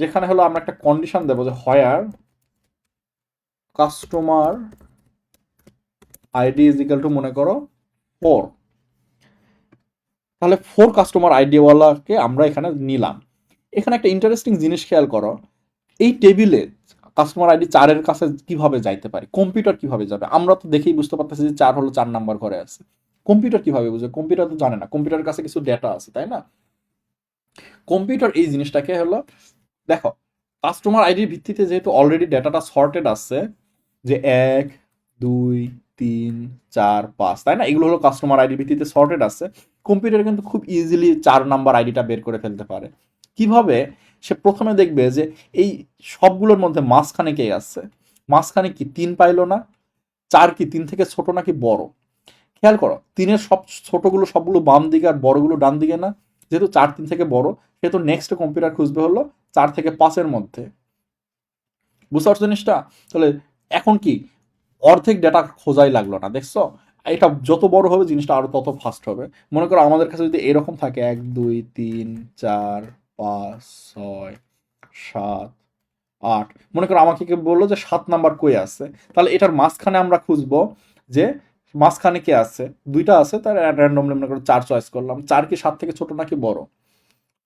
যেখানে হলো আমরা একটা কন্ডিশন দেবো যে where customer ID is equal to মনে করো 4। তাহলে 4 কাস্টমার আইডিওয়ালাকে আমরা এখানে নিলাম। এখানে একটা ইন্টারেস্টিং জিনিস খেয়াল করো, এই টেবিলে কাস্টমার আইডি 4-এর কাছে কিভাবে যাইতে পারে, কম্পিউটার কিভাবে যাবে? আমরা তো দেখেই বুঝতে পারতেছি যে 4 হলো 4 নাম্বার ঘরে আছে। কম্পিউটার কিভাবে বুঝবে? কম্পিউটার তো জানে না, কম্পিউটারের কাছে কিছু ডেটা আছে, তাই না? কম্পিউটার এই জিনিসটাকে হলো, দেখো, কাস্টমার আইডির ভিত্তিতে যেহেতু অলরেডি ডেটাটা সর্টেড আছে, যে 1 2 3 4 5, তাই না? এগুলো হলো কাস্টমার আইডির ভিত্তিতে সর্টেড আছে। কম্পিউটার কিন্তু খুব ইজিলি 4 নাম্বার আইডিটা বের করে ফেলতে পারে। কিভাবে? সে প্রথমে দেখবে যে এই সবগুলোর মধ্যে মাঝখানে কে আছে। মাঝখানে কি 3 পাইলো না? 4 কি 3 থেকে ছোট নাকি বড়? খেয়াল করো, 3-এর সব ছোটগুলো সবগুলো বাম দিকে আর বড়গুলো ডান দিকে না? যেহেতু 4 3 থেকে বড়, সেহেতু নেক্সট কম্পিউটার খুঁজবে হলো 4 থেকে 5-এর মধ্যে। বুঝতে পারছো জিনিসটা? তাহলে এখন কি অর্ধেক ডেটা খোঁজাই লাগলো না, দেখছো? এটা যত বড় হবে জিনিসটা আরো তত ফাস্ট হবে। মনে করো আমাদের কাছে যদি এরকম থাকে 1 2 3 4 5 6 7 8, মনে করো আমাকে কেউ বললো যে 7 নাম্বার কই আছে, তাহলে এটার মাঝখানে আমরা খুঁজবো যে মাঝখানে কে আছে। দুইটা আছে, তার র্যান্ডমলি মনে করো 4 চয়েস করলাম। 4 কি 7 থেকে ছোট নাকি বড়?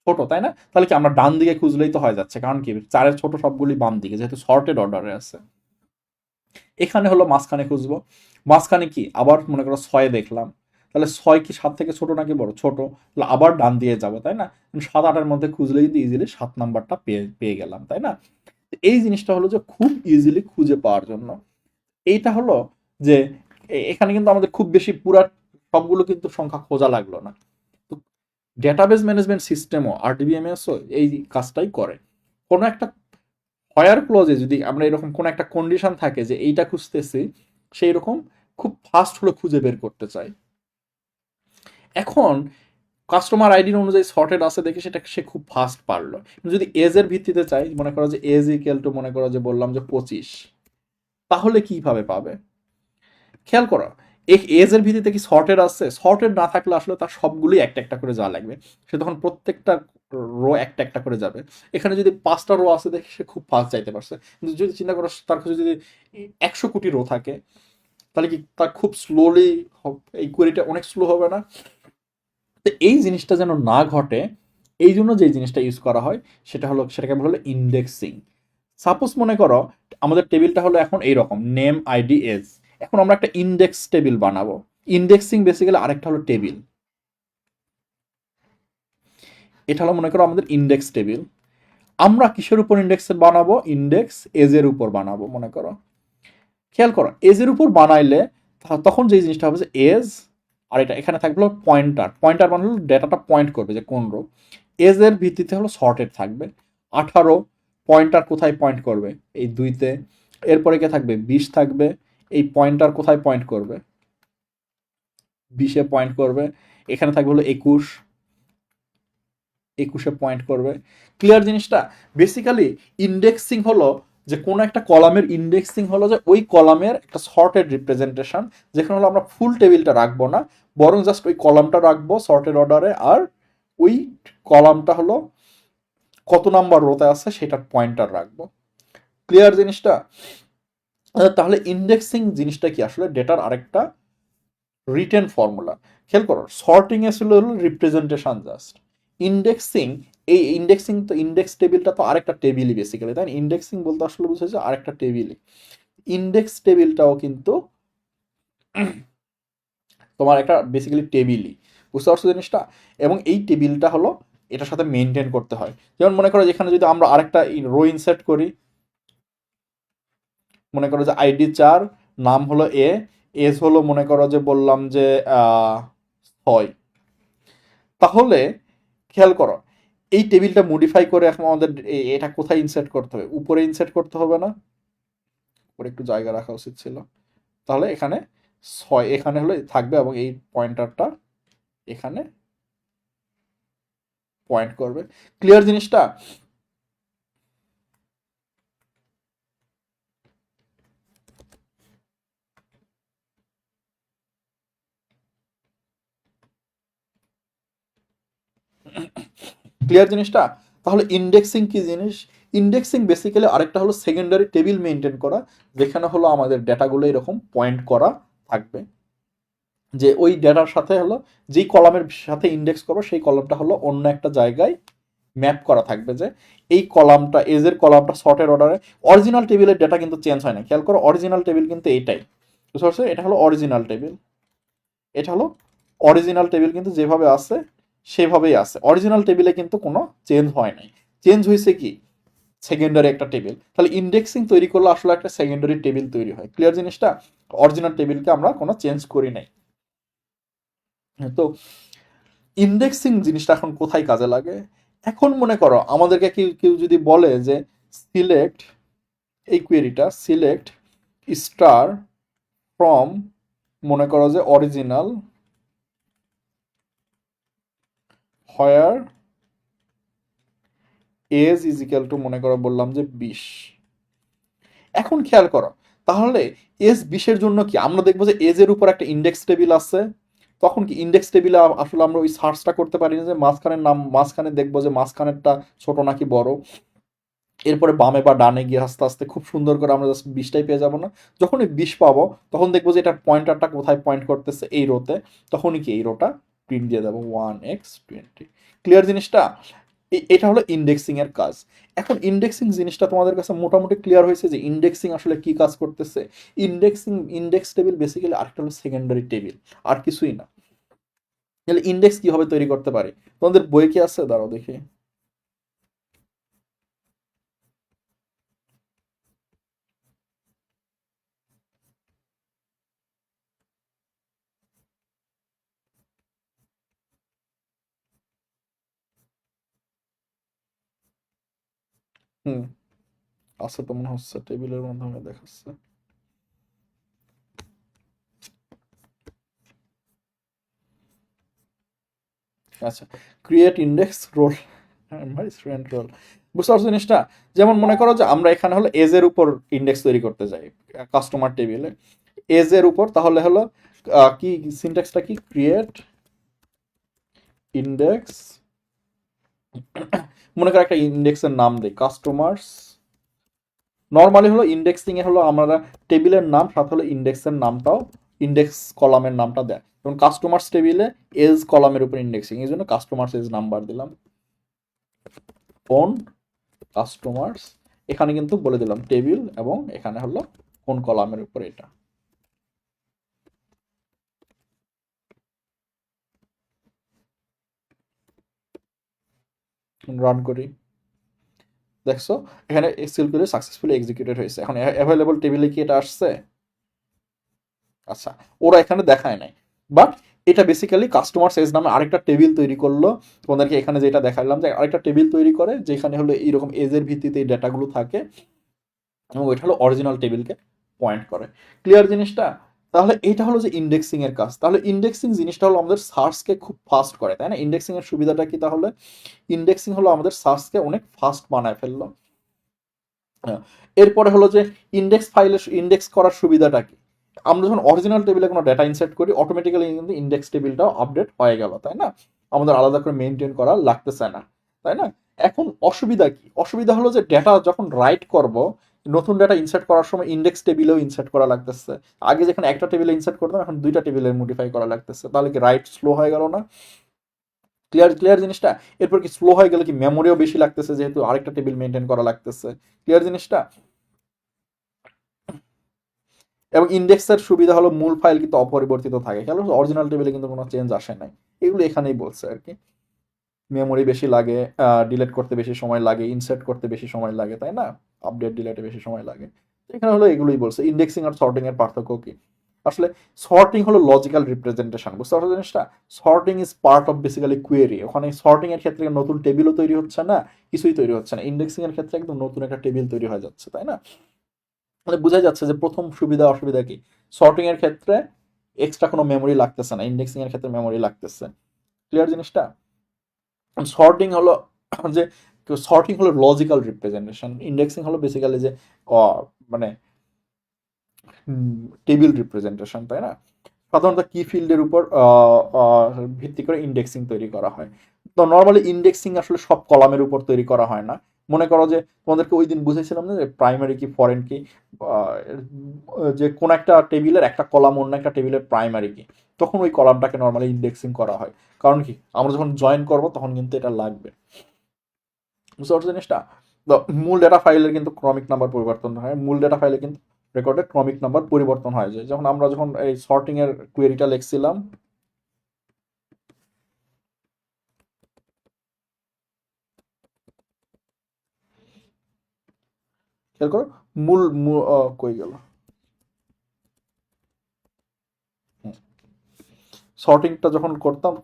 ছোট, তাই না? তাহলে কি আমরা ডান দিকে খুঁজলেই তো হয়ে যাচ্ছে, কারণ কি 4-এর ছোট সবগুলি বাম দিকে, যেহেতু সর্টেড অর্ডারে আছে। এখানে হলো মাঝখানে খুঁজবো। মাঝখানে কি আবার মনে করো 6 দেখলাম, তাহলে 6 কি 7 থেকে ছোট নাকি বড়? ছোট, তাহলে আবার ডান দিয়ে যাবো, তাই না? 7 8-এর মধ্যে খুঁজলে কিন্তু ইজিলি 7 নাম্বারটা পেয়ে পেয়ে গেলাম, তাই না? এই জিনিসটা হলো যে খুব ইজিলি খুঁজে পাওয়ার জন্য। এইটা হলো যে এখানে কিন্তু আমাদের খুব বেশি পুরা সবগুলো কিন্তু সংখ্যা খোঁজা লাগলো না। তো ডেটাবেস ম্যানেজমেন্ট সিস্টেমও আরডিবিএমএসও এই কাজটাই করে। কোনো একটা হোয়ার ক্লজে যদি আমরা এরকম কোন একটা কন্ডিশন থাকে যে এইটা খুঁজতেছি, সেই রকম খুব ফাস্ট হলো খুঁজে বের করতে চাই। এখন কাস্টমার আইডির অনুযায়ী সর্টেড আছে দেখে সেটা সে খুব ফাস্ট পারলো। যদি এজের ভিত্তিতে চাই, মনে করো যে এজ ইকুয়াল টু মনে করো যে বললাম যে 25, তাহলে কিভাবে পাবে? খেয়াল করো, এজের ভিত্তিতে কি সর্টেড আছে? সর্টেড না থাকলে আসলে তার সবগুলোই একটা একটা করে যাওয়া লাগবে। সে তখন প্রত্যেকটা রো একটা একটা করে যাবে। এখানে যদি 5টা রো আছে দেখে সে খুব ফাস্ট যাইতে পারছে। কিন্তু যদি চিন্তা করো তার কাছে যদি 100 কোটি রো থাকে, তাহলে কি তার খুব স্লোলি, এই কোয়েরিটা অনেক স্লো হবে না? তো এই জিনিসটা যেন না ঘটে, এই জন্য যে জিনিসটা ইউজ করা হয় সেটা হলো, সেটাকে বলা হলো ইন্ডেক্সিং। সাপোজ মনে করো আমাদের টেবিলটা হলো এখন এইরকম নেম আইডি এজ। এখন আমরা একটা ইন্ডেক্স টেবিল বানাবো। ইন্ডেক্সিং বেসিক্যালি আরেকটা হলো টেবিল। এটা হলো মনে করো আমাদের ইন্ডেক্স টেবিল। আমরা কিসের উপর ইন্ডেক্স বানাবো? ইন্ডেক্স এজের উপর বানাবো মনে করো। খেয়াল করো, এজের উপর বানাইলে তখন যে জিনিসটা হবে যে এজ, আর এটা এখানে থাকবে হলো পয়েন্টার। পয়েন্টার মানে হলো ডেটাটা পয়েন্ট করবে যে কোন রো। এজের ভিত্তিতে হলো সর্টেড থাকবে 18। পয়েন্টার কোথায় পয়েন্ট করবে? এই 2-তে। এরপরে কে থাকবে? 20 থাকবে। এই পয়েন্টার কোথায় পয়েন্ট করবে? 20-এ পয়েন্ট করবে। এখানে থাকবে হলো 21, 21-এ পয়েন্ট করবে। ক্লিয়ার জিনিসটা? বেসিক্যালি ইন্ডেক্সিং হলো যে কোনো একটা কলামের ইন্ডেক্সিং হলো যে ওই কলামের একটা সর্টেড রিপ্রেজেন্টেশন, যেখানে হলো আমরা ফুল টেবিলটা রাখবো না, বরং জাস্ট ওই কলামটা রাখবো সর্টেড অর্ডারে, আর ওই কলামটা হলো কত নাম্বার রোতে আছে সেটার পয়েন্টার রাখবো। ক্লিয়ার জিনিসটা? তাহলে ইন্ডেক্সিং জিনিসটা কি? আসলে ডেটার আরেকটা রিটেন ফর্মুলা। খেয়াল করো, সর্টিং এ ছিল হলো রিপ্রেজেন্টেশন জাস্ট। ইন্ডেক্সিং, এই ইন্ডেক্সিং তো ইন্ডেক্স টেবিলটা তো আরেকটা টেবিলই বেসিক্যালি, তাই না? ইন্ডেক্সিং বলতে আসলে বুঝেছে আরেকটা টেবিলই। ইন্ডেক্স টেবিলটাও কিন্তু তোমার একটা বেসিক্যালি টেবিলই, বুঝতে পারছো জিনিসটা? এবং এই টেবিলটা হলো এটার সাথে মেনটেন করতে হয়। যেমন মনে করো যেখানে যদি আমরা আরেকটা রো ইনসার্ট করি, মনে করো যে আইডি 4, নাম হলো এ, এজ হলো মনে করো যে বললাম যে 6, তাহলে খেয়াল করো এই টেবিলটা মডিফাই করে এখন আমাদের এটা কোথায় ইনসার্ট করতে হবে? উপরে ইনসার্ট করতে হবে না? উপরে একটু জায়গা রাখা উচিত ছিল। তাহলে এখানে 6 এখানে হলো থাকবে এবং এই পয়েন্টারটা এখানে পয়েন্ট করবে। ক্লিয়ার জিনিসটা? ক্লিয়ার জিনিসটা? তাহলে ইন্ডেক্সিং কি জিনিস? ইন্ডেক্সিং বেসিক্যালি আরেকটা হলো সেকেন্ডারি টেবিল মেনটেন করা, যেখানে হলো আমাদের ডেটাগুলো এরকম পয়েন্ট করা থাকবে, যে ওই ডেটার সাথে হলো যেই কলামের সাথে ইন্ডেক্স করবো সেই কলামটা হলো অন্য একটা জায়গায় ম্যাপ করা থাকবে, যে এই কলামটা এজের কলামটা সর্টের অর্ডারে। অরিজিনাল টেবিলের ডেটা কিন্তু চেঞ্জ হয় না, খেয়াল করো অরিজিনাল টেবিল কিন্তু এটাই, বুঝতে পারছো? এটা হলো অরিজিনাল টেবিল, এটা হলো অরিজিনাল টেবিল, কিন্তু যেভাবে আছে সেভাবেই আছে। অরিজিনাল টেবিলে কিন্তু কোনো চেঞ্জ হয় নাই, চেঞ্জ হয়েছে কি সেকেন্ডারি একটা টেবিল। তাহলে ইন্ডেক্সিং তৈরি করলে আসলে একটা সেকেন্ডারি টেবিল তৈরি হয়। ক্লিয়ার জিনিসটা? অরিজিনাল টেবিলকে আমরা কোনো চেঞ্জ করি নাই। তো ইন্ডেক্সিং জিনিসটা এখন কোথায় কাজে লাগে? এখন মনে করো আমাদেরকে কেউ কেউ যদি বলে যে সিলেক্ট, এই কোয়েরিটা সিলেক্ট স্টার ফ্রম, মনে করো যে original where as is equal to, মনে করো বললাম যে 20। এখন খেয়াল করো তাহলে এজ 20-এর জন্য কি আমরা দেখবো যে এজের উপর একটা ইন্ডেক্স টেবিল আছে, তখন কি ইন্ডেক্স টেবিলে আসলে আমরা ওই সার্চটা করতে পারি না যে মাঝখানের নাম, মাঝখানে দেখবো যে মাঝখানেরটা ছোট নাকি বড়, এরপরে বামে বা ডানে গিয়ে আস্তে আস্তে খুব সুন্দর করে আমরা জাস্ট 20টাই পেয়ে যাবো না? যখন এই 20 পাবো তখন দেখবো যে এটার পয়েন্টারটা কোথায় পয়েন্ট করতেছে, এই রোতে, তখনই কি এই রোটা প্রিন্ট দিয়ে দেবো 1x20। ক্লিয়ার জিনিসটা? এটা হলো ইন্ডেক্সিং এর কাজ। এখন ইন্ডেক্সিং জিনিসটা তোমাদের কাছে মোটামুটি ক্লিয়ার হয়েছে যে ইন্ডেক্সিং আসলে কি কাজ করতেছে? ইন্ডেক্সিং, ইন্ডেক্স টেবিল বেসিক্যালি আরেকটা হলো সেকেন্ডারি টেবিল, আর কিছুই না। তাহলে ইন্ডেক্স কিভাবে তৈরি করতে পারি? তোমাদের বই কি আছে? দাঁড়াও দেখি। হুম, আছে তো মনে হচ্ছে, টেবিলের মাধ্যমে দেখাচ্ছে। আচ্ছা, ক্রিয়েট ইন্ডেক্স রোল, ভাই স্টুডেন্ট রোল, বুঝতে পারছো জিনিসটা? যেমন মনে করো যে আমরা এখানে হলো এজের উপর ইন্ডেক্স তৈরি করতে যাই কাস্টমার টেবিলে, এজের উপর, তাহলে হলো কি সিনট্যাক্সটা কি? ক্রিয়েট ইন্ডেক্স, মনে করো একটা ইন্ডেক্সের নাম দেই কাস্টমার্স। নর্মালি হলো ইন্ডেক্সিং এ হলো আমরা টেবিলের নাম সাথে হলো ইন্ডেক্সের নামটাও, ইন্ডেক্স কলামের নামটা দেয়। যেমন কাস্টমার্স টেবিলে এজ কলামের উপর ইন্ডেক্সিং, এই জন্য কাস্টমার্স এজ নাম্বার দিলাম, কোন কাস্টমার্স, এখানে কিন্তু বলে দিলাম টেবিল, এবং এখানে হলো কোন কলামের উপর এটা। রান করি, দেখছো এখানে এক্সিকিউট করে সাকসেসফুলি এক্সিকিউটেড হয়েছে। এখন অ্যাভেলেবল টেবিলে কি এটা আসছে? আচ্ছা, ওরা এখানে দেখায় নাই, বাট এটা বেসিক্যালি কাস্টমার এজ নামে আরেকটা টেবিল তৈরি করলো। তোমাদেরকে এখানে যেটা দেখালাম যে আরেকটা টেবিল তৈরি করে, যেখানে হলো এইরকম এজের ভিত্তিতে এই ডেটাগুলো থাকে, এবং ওইটা হলো অরিজিনাল টেবিলকে পয়েন্ট করে। ক্লিয়ার জিনিসটা? তাহলে এটা হলো যে ইন্ডেক্সিং এর কাজ। তাহলে ইন্ডেক্সিং জিনিসটা হলো আমাদের সার্চকে খুব ফাস্ট করে, তাই না? ইন্ডেক্সিং এর সুবিধাটা কি তাহলে? ইন্ডেক্সিং হলো আমাদের সার্চকে অনেক ফাস্ট বানায় ফেললো। হ্যাঁ। এরপরে হলো যে ইন্ডেক্স ফাইলে ইন্ডেক্স করার সুবিধাটা কি? আমরা যখন অরিজিনাল টেবিলে কোনো ডেটা ইনসার্ট করি, অটোমেটিক্যালি কিন্তু ইন্ডেক্স টেবিলটাও আপডেট হয়ে গেল, তাই না? আমাদের আলাদা করে মেনটেন করা লাগতেছে না, তাই না? এখন অসুবিধা কি? অসুবিধা হলো যে ডেটা যখন রাইট করব, নতুন ডেটা ইনসার্ট করার সময় ইন্ডেক্স টেবিলেও ইনসার্ট করা লাগতেছে। আগে যেখানে একটা টেবিলে ইনসার্ট করতাম, এখন দুইটা টেবিলে মডিফাই করা লাগতেছে। তাহলে কি রাইট স্লো হয়ে গেল না? ক্লিয়ার ক্লিয়ার জিনিসটা? এরপর কি স্লো হয়ে গেলে কি মেমোরিও বেশি লাগতেছে, যেহেতু আরেকটা টেবিল মেনটেন করা লাগতেছে। ক্লিয়ার জিনিসটা? এবং ইন্ডেক্সের সুবিধা হলো মূল ফাইল কিন্তু অপরিবর্তিত থাকে, খেয়াল করছো? অরিজিনাল টেবিলে কিন্তু কোনো চেঞ্জ আসে নাই। এগুলো এখানেই বলছে আর কি। মেমোরি বেশি লাগে, ডিলিট করতে বেশি সময় লাগে, ইনসার্ট করতে বেশি সময় লাগে, তাই না? আপডেট ডিলেটে বেশি সময় লাগে। এখানে হলো এগুলোই বলছে। ইন্ডেক্সিং আর সর্টিং এর পার্থক্য কি? আসলে সর্টিং হলো লজিক্যাল রিপ্রেজেন্টেশন, বুঝতে পারছো জিনিসটা? Sorting is part of basically query. ওখানে সর্টিং এর ক্ষেত্রে নতুন টেবিলও তৈরি হচ্ছে না, কিছুই তৈরি হচ্ছে না। ইন্ডেক্সিং এর ক্ষেত্রে একদম নতুন একটা টেবিল তৈরি হয়ে যাচ্ছে, তাই না? মানে বোঝা যাচ্ছে যে প্রথম সুবিধা অসুবিধা কি। সর্টিং এর ক্ষেত্রে এক্সট্রা কোনো মেমোরি লাগতেছে না, ইন্ডেক্সিং এর ক্ষেত্রে মেমোরি লাগতেছে। ক্লিয়ার জিনিসটা? সর্টিং হলো যে সর্টিং হলো লজিক্যাল রিপ্রেজেন্টেশন, ইন্ডেক্সিং হলো বেসিক্যালি যে মানে টেবিল রিপ্রেজেন্টেশন, তাই না? সাধারণত কি ফিল্ডের উপর ভিত্তি করে ইন্ডেক্সিং তৈরি করা হয়। তো নর্মালি ইন্ডেক্সিং আসলে সব কলামের উপর তৈরি করা হয় না। মনে করো যে তোমাদেরকে ওই দিন বুঝেছিলাম না যে প্রাইমারি কি ফরেন কি, যে কোন একটা টেবিলের একটা কলাম অন্য একটা টেবিলের প্রাইমারি কি, তখন ওই কলামটাকে নর্মালি ইন্ডেক্সিং করা হয়। কারণ কি, আমরা যখন জয়েন করব তখন কিন্তু এটা লাগবে, বুঝতে পারছো জিনিসটা? তো মূল ডেটা ফাইলের কিন্তু ক্রমিক নাম্বার পরিবর্তন হয়, মূল ডেটা ফাইলে কিন্তু রেকর্ডের ক্রমিক নাম্বার পরিবর্তন হয়ে যায়। যখন আমরা যখন এই সর্টিং এর কোয়েরিটা লিখছিলাম, খেয়াল করো, কই গেল, সর্টিংটা যখন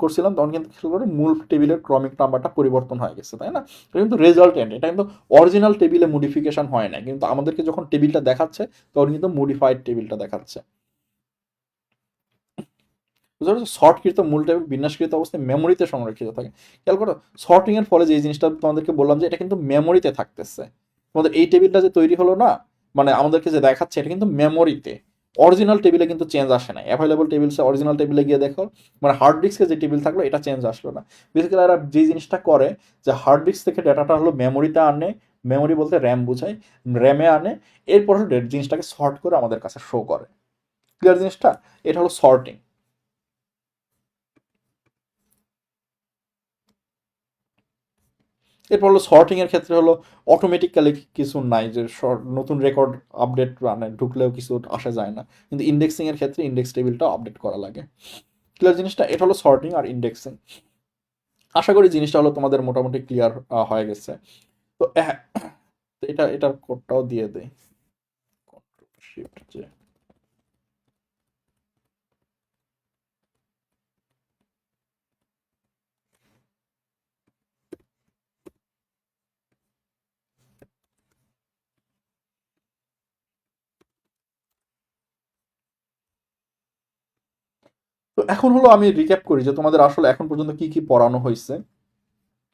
করছিলাম তখন কিন্তু খেয়াল করে মূল টেবিলের ক্রমিক নাম্বারটা পরিবর্তন হয়ে গেছে, তাই না? এটা কিন্তু রেজাল্টেন্ট, এটা কিন্তু অরিজিনাল টেবিলে মডিফিকেশন হয় না, কিন্তু আমাদেরকে যখন টেবিলটা দেখাচ্ছে তখন কিন্তু মডিফাইড টেবিলটা দেখাচ্ছে। বুঝতে পারছো? শর্টকৃত মূল টেবিল বিন্যাসকৃত অবস্থায় মেমোরিতে সংরক্ষিত থাকে। খেয়াল করো, সর্টিং এর ফলে যে জিনিসটা তোমাদেরকে বললাম যে এটা কিন্তু মেমোরিতে থাকতেছে। তোমাদের এই টেবিলটা যে তৈরি হলো না, মানে আমাদেরকে যে দেখাচ্ছে, এটা কিন্তু মেমোরিতে। অরিজিনাল টেবিলে কিন্তু চেঞ্জ আসে না। অ্যাভেলেবল টেবিলসে অরিজিনাল টেবিলে গিয়ে দেখো, মানে হার্ড ডিস্কে যে টেবিল থাকলো এটা চেঞ্জ আসলো না। বেসিক্যালি এরা যে জিনিসটা করে, যে হার্ড ডিস্ক থেকে ডেটাটা হলো মেমোরিতে আনে, মেমোরি বলতে র্যাম বোঝায়, র্যামে আনে, এরপর হলো জিনিসটাকে সর্ট করে আমাদের কাছে শো করে। ক্লিয়ার জিনিসটা? এটা হলো সর্টিং। এরপর হলো সর্টিং এর ক্ষেত্রে হলো অটোমেটিক্যালি কিছু নাই, যে নতুন রেকর্ড আপডেট মানে ঢুকলেও কিছু আসা যায় না, কিন্তু ইন্ডেক্সিং এর ক্ষেত্রে ইন্ডেক্স টেবিলটা আপডেট করা লাগে। ক্লিয়ার জিনিসটা? এটা হলো সর্টিং আর ইন্ডেক্সিং। আশা করি জিনিসটা হলো তোমাদের মোটামুটি ক্লিয়ার হয়ে গেছে। তো তো এটার কোডটাও দিয়ে দেই, শিফট যে। তো এখন হলো আমি রিক্যাপ করি যে তোমাদের আসলে এখন পর্যন্ত কি কি পড়ানো হয়েছে।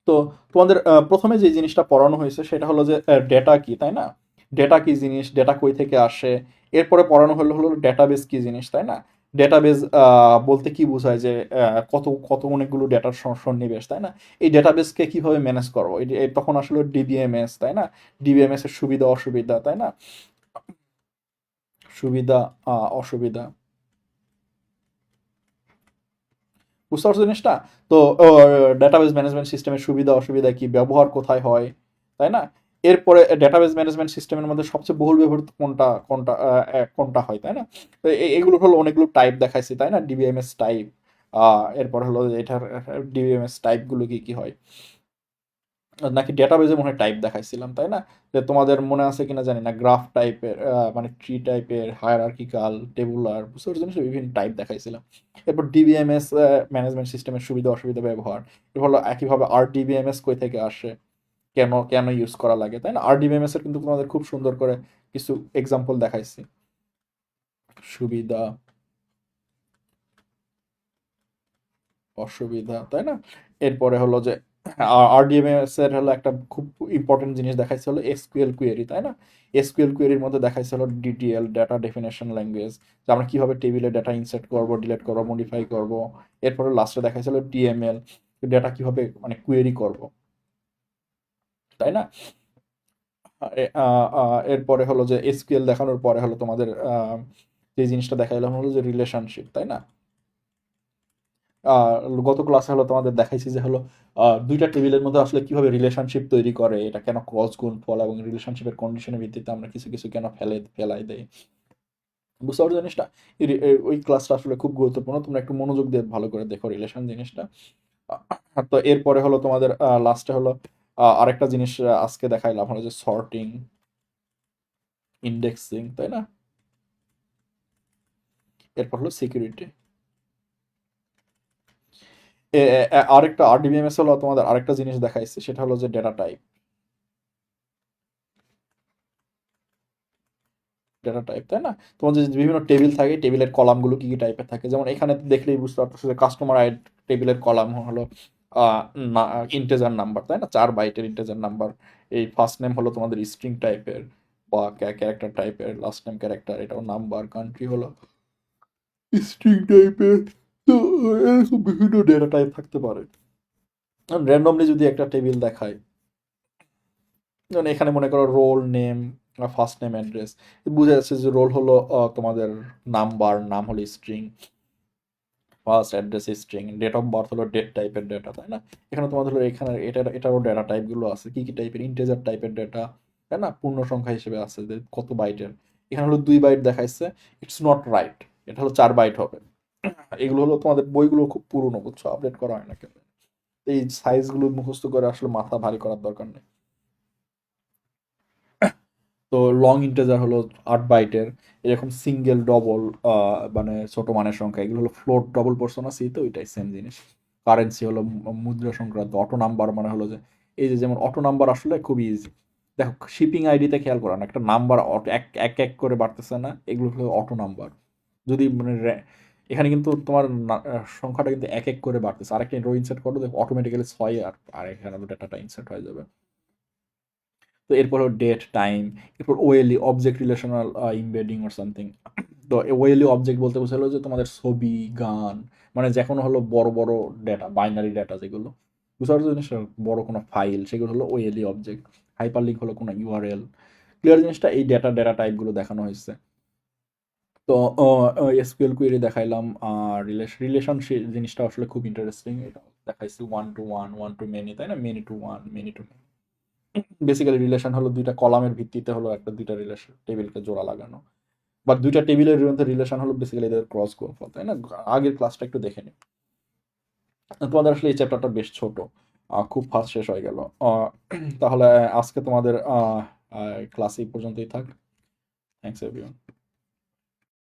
তো তোমাদের প্রথমে যে জিনিসটা পড়ানো হয়েছে সেটা হলো যে ডেটা কি, তাই না? ডেটা কি জিনিস, ডেটা কই থেকে আসে। এরপরে পড়ানো হলো হলো ডেটাবেস কি জিনিস, তাই না? ডেটাবেস বলতে কি বোঝায়, যে কত কত অনেকগুলো ডেটার সন্নিবেশ, তাই না? এই ডেটাবেসকে কিভাবে ম্যানেজ করবো, তখন আসলে ডিবিএমএস, তাই না? ডিবিএমএস এর সুবিধা অসুবিধা, তাই না? সুবিধা অসুবিধা, বুঝতে পারছো জিনিসটা? তো ডেটাবেস ম্যানেজমেন্ট সিস্টেমের সুবিধা অসুবিধা কি, ব্যবহার কোথায় হয়, তাই না? এরপরে ডেটাবেস ম্যানেজমেন্ট সিস্টেমের মধ্যে সবচেয়ে বহুল ব্যবহৃত কোনটা কোনটা কোনটা হয়, তাই না? তো এগুলো হলো অনেকগুলো টাইপ দেখাইছি, তাই না? ডিবিএমএস টাইপ, এরপর হলো এটার ডিবিএমএস টাইপগুলো কি কি হয়, নাকি ডেটাবেজে মনে হয় টাইপ দেখাইছিলাম, তাই না? যে তোমাদের মনে আছে কিনা জানি না, গ্রাফ টাইপের, মানে ট্রি টাইপের, হায়ারার্কিক্যাল, টেবুলার, বুঝতে পারছো জিনিসটা? বিভিন্ন টাইপ দেখাইছিলাম। এরপর ডিবিএমএস ম্যানেজমেন্ট সিস্টেমের সুবিধা অসুবিধা ব্যবহার। এর হলো একইভাবে আর ডিবিএমএস কই থেকে আসে, কেন কেন ইউজ করা লাগে, তাই না? আর ডিবিএমএস এর কিন্তু তোমাদের খুব সুন্দর করে কিছু এক্সাম্পল দেখাইছি। সুবিধা অসুবিধা, তাই না? এরপরে হলো যে আরডিএমএস এর হলো একটা খুব ইম্পর্টেন্ট জিনিস দেখাইছে হলো এসকিউএল কোয়েরি, তাই না? এসকিউএল কোয়েরির মধ্যে দেখাইছে হলো ডিটিএল, ডাটা ডেফিনেশন ল্যাঙ্গুয়েজ, যে আমরা কিভাবে টেবিলে ডাটা ইনসার্ট করব, ডিলিট করব, মডিফাই করব। এরপরে লাস্টে দেখাইছে হলো ডিএমএল, ডাটা কিভাবে মানে কোয়েরি করব, তাই না? এরপরে হলো যে এসকিউএল দেখানোর পরে হলো তোমাদের যে জিনিসটা দেখাইলাম হলো যে রিলেশনশিপ, তাই না? আহ, গত ক্লাসে হলো তোমাদের দেখাইছি যে হলো দুইটা টেবিলের মধ্যে আসলে কিভাবে রিলেশনশিপ তৈরি করে, এটা কেন ক্রস গুণ ফল এবং রিলেশনশিপের কন্ডিশনের ভিত্তিতে আমরা কিছু কিছু কেন ফেলাই দেই, বুঝতে পারছো জিনিসটা? ওই ক্লাসটা আসলে খুব গুরুত্বপূর্ণ, তোমরা একটু মনোযোগ দিয়ে ভালো করে দেখো রিলেশন জিনিসটা। তো এরপরে হলো তোমাদের লাস্টে হলো আরেকটা জিনিস আজকে দেখাইলাম হলো যে সর্টিং, ইন্ডেক্সিং, তাই না? এরপর হলো সিকিউরিটি। আরেকটা আরডিবিএমএস হলো তোমাদের আরেকটা জিনিস দেখাইছে, সেটা হলো যে ডেটা টাইপ। ডেটা টাইপ, তাই না? তোমাদের যে বিভিন্ন টেবিল থাকে, টেবিলের কলামগুলো কি কি টাইপের থাকে, যেমন এখানে দেখলেই বুঝতে পারতেছো যে কাস্টমার আইড টেবিলের কলাম হলো ইন্টেজার নাম্বার, তাই না? 4 বাইটের ইন্টেজার নাম্বার। এই ফার্স্ট নেম হলো তোমাদের স্ট্রিং টাইপের বা ক্যারেক্টার টাইপের, লাস্ট নেম ক্যারেক্টার, এটাও নাম্বার, কান্ট্রি হলো স্ট্রিং টাইপের। তো এরকম বিভিন্ন ডেটা টাইপ থাকতে পারে। র্যান্ডমলি যদি একটা টেবিল দেখায়, যেমন এখানে মনে করো roll name, first name, address, বুঝে যাচ্ছে যে রোল হলো তোমাদের নাম্বার, নাম হলো string, first address string, date of birth হলো ডেট টাইপের ডেটা, তাই না? এখানে তোমাদের হলো এখানে এটারও ডেটা টাইপগুলো আছে, কি কি টাইপের, ইন্টেজার টাইপের ডেটা, তাই না? পূর্ণ সংখ্যা হিসেবে আছে যে কত বাইটের। এখানে হলো 2 বাইট দেখাইছে, ইটস নট রাইট, এটা হলো 4 বাইট হবে। এগুলো হলো তোমাদের বইগুলো খুব পুরনো, বুঝছো, আপডেট করা হয় না কেন। এই সাইজগুলো মুখস্থ করে আসলে মাথা ভারী করার দরকার নেই। তো লং ইন্টেজার হলো 8 বাইটের, এরকম সিঙ্গেল ডবল মানে ছোট মানের সংখ্যা, এগুলো হলো ফ্লোট, ডবল পোর্শন আছে, তো ওইটাই সেম জিনিস। কারেন্সি হলো মুদ্রা সংক্রান্ত। অটো নাম্বার মানে হলো যে এই যে যেমন অটো নাম্বার আসলে খুবই ইজি। দেখো শিপিং আইডিতে খেয়াল করো না, একটা নাম্বার এক এক এক করে বাড়তেছে না, এগুলো হলো অটো নাম্বার। যদি মানে এখানে কিন্তু তোমার সংখ্যাটা কিন্তু এক এক করে বাড়তেছে, আরেকটা রো ইনসার্ট করো, দেখো অটোমেটিক্যালি 6 আর এখানে ডাটাটা ইনসার্ট হয়ে যাবে। তো এরপর হলো ডেট টাইম, এরপর OLE, object relational embedding or something. তো ওএলই অবজেক্ট বলতে বোঝালো যে তোমাদের ছবি, গান, মানে যে কোনো হলো বড় বড় ডেটা, বাইনারি ডেটা যেগুলো, বুঝতে পারছো জিনিসটা, বড় কোনো ফাইল, সেগুলো হলো ওএলই অবজেক্ট। হাইপার লিঙ্ক হলো কোনো ইউআরএল। ক্লিয়ার জিনিসটা? এই ডেটা টাইপগুলো দেখানো হয়েছে। তো এসকিউএল কোয়েরি দেখাইলাম, আর রিলেশন জিনিসটা আসলে খুব ইন্টারেস্টিং, এটা দেখাইছি one to one, one to many, তাই না? Many to one, many to many. Basically relation হলো দুইটা কলামের ভিত্তিতে হলো একটা দুইটা রিলেশন টেবিলকে জোড়া লাগানো, বা দুইটা টেবিলের মধ্যে রিলেশন হলো বেসিক্যালি এদের ক্রস গুণফল, তাই না? আগের ক্লাসটা একটু দেখে নিই। তোমাদের আসলে এই চ্যাপ্টারটা বেশ ছোট, খুব ফাস্ট শেষ হয়ে গেল। তাহলে আজকে তোমাদের ক্লাস এই পর্যন্তই থাক। Thanks everyone.